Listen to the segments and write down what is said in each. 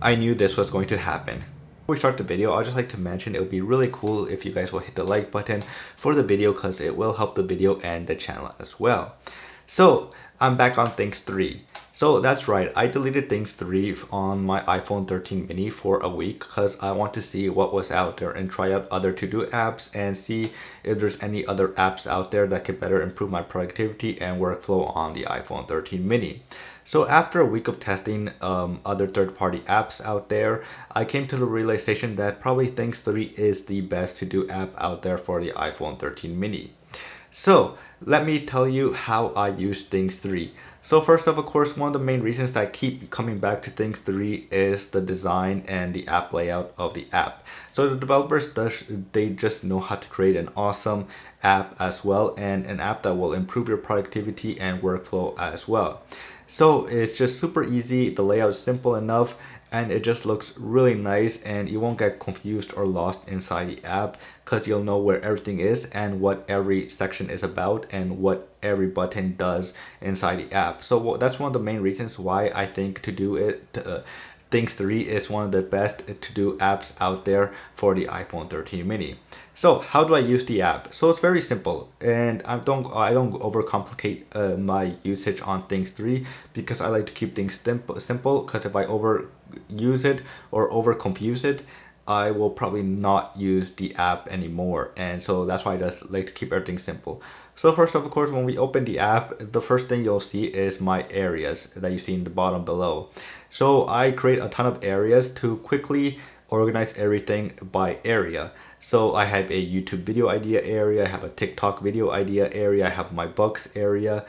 I knew this was going to happen. Before we start the video, I'd just like to mention it would be really cool if you guys will hit the like button for the video because it will help the video and the channel as well. So I'm back on Things 3. So that's right, I deleted Things 3 on my iPhone 13 mini for a week because I want to see what was out there and try out other to-do apps and see if there's any other apps out there that could better improve my productivity and workflow on the iPhone 13 mini. So after a week of testing other third-party apps out there, I came to the realization that probably Things 3 is the best to-do app out there for the iPhone 13 mini. So let me tell you how I use Things 3. So first off, of course, one of the main reasons that I keep coming back to Things 3 is the design and the app layout of the app. So the developers, they just know how to create an awesome app as well, and an app that will improve your productivity and workflow as well. So it's just super easy, the layout is simple enough, and it just looks really nice, and you won't get confused or lost inside the app because you'll know where everything is and what every section is about and what every button does inside the app. So that's one of the main reasons why I think Things 3 is one of the best to-do apps out there for the iPhone 13 mini. So how do I use the app? So it's very simple, and I don't overcomplicate my usage on Things 3 because I like to keep things simple, because if I overuse it or over confuse it, I will probably not use the app anymore, and so that's why I just like to keep everything simple. So first off, of course, when we open the app, the first thing you'll see is my areas that you see in the bottom below. So I create a ton of areas to quickly organize everything by area. So I have a YouTube video idea area, I have a TikTok video idea area, I have my books area.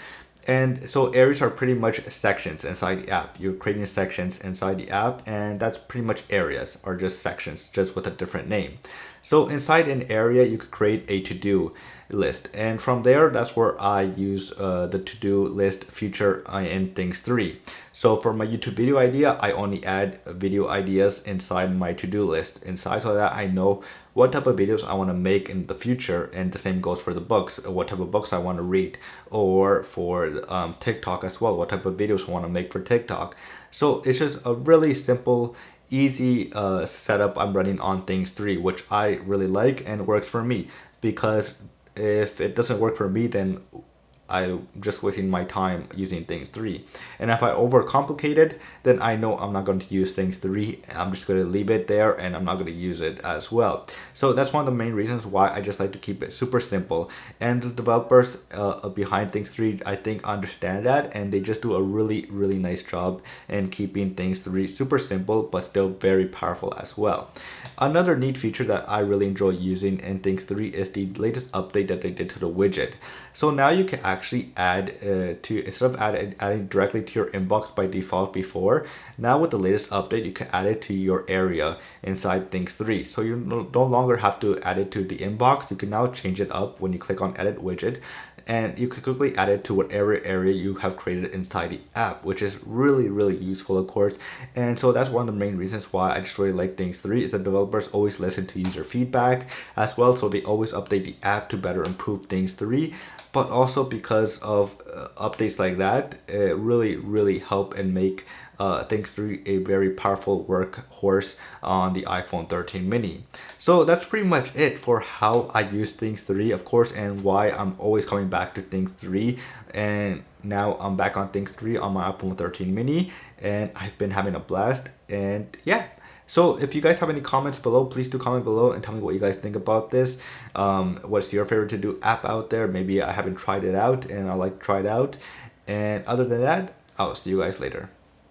And so areas are pretty much sections inside the app. You're creating sections inside the app, and that's pretty much areas, or just sections, just with a different name. So inside an area, you could create a to-do list. And from there, that's where I use the to-do list feature in Things 3. So for my YouTube video idea, I only add video ideas inside my to-do list inside, so that I know what type of videos I want to make in the future. And the same goes for the books, what type of books I want to read, or for TikTok as well, what type of videos I want to make for TikTok. So it's just a really simple, easy setup I'm running on Things 3, which I really like and works for me, because if it doesn't work for me, then I'm just wasting my time using Things 3. And if I overcomplicate it, then I know I'm not going to use Things 3. I'm just going to leave it there, and I'm not going to use it as well. So that's one of the main reasons why I just like to keep it super simple. And the developers behind Things 3, I think, understand that, and they just do a really, really nice job in keeping Things 3 super simple, but still very powerful as well. Another neat feature that I really enjoy using in Things 3 is the latest update that they did to the widget. So now you can actually add instead of adding directly to your inbox by default before, now with the latest update, you can add it to your area inside Things 3. So you no longer have to add it to the inbox. You can now change it up when you click on Edit Widget, and you can quickly add it to whatever area you have created inside the app, which is really, really useful, of course. And so that's one of the main reasons why I just really like Things 3, is that developers always listen to user feedback as well, so they always update the app to better improve Things 3. But also because of updates like that, it really help and make Things 3 a very powerful workhorse on the iPhone 13 mini. So that's pretty much it for how I use Things 3, of course, and why I'm always coming back to Things 3. And now I'm back on Things 3 on my iPhone 13 mini, and I've been having a blast. And yeah. So if you guys have any comments below, please do comment below and tell me what you guys think about this. What's your favorite to-do app out there? Maybe I haven't tried it out and I'd like to try it out. And other than that, I'll see you guys later.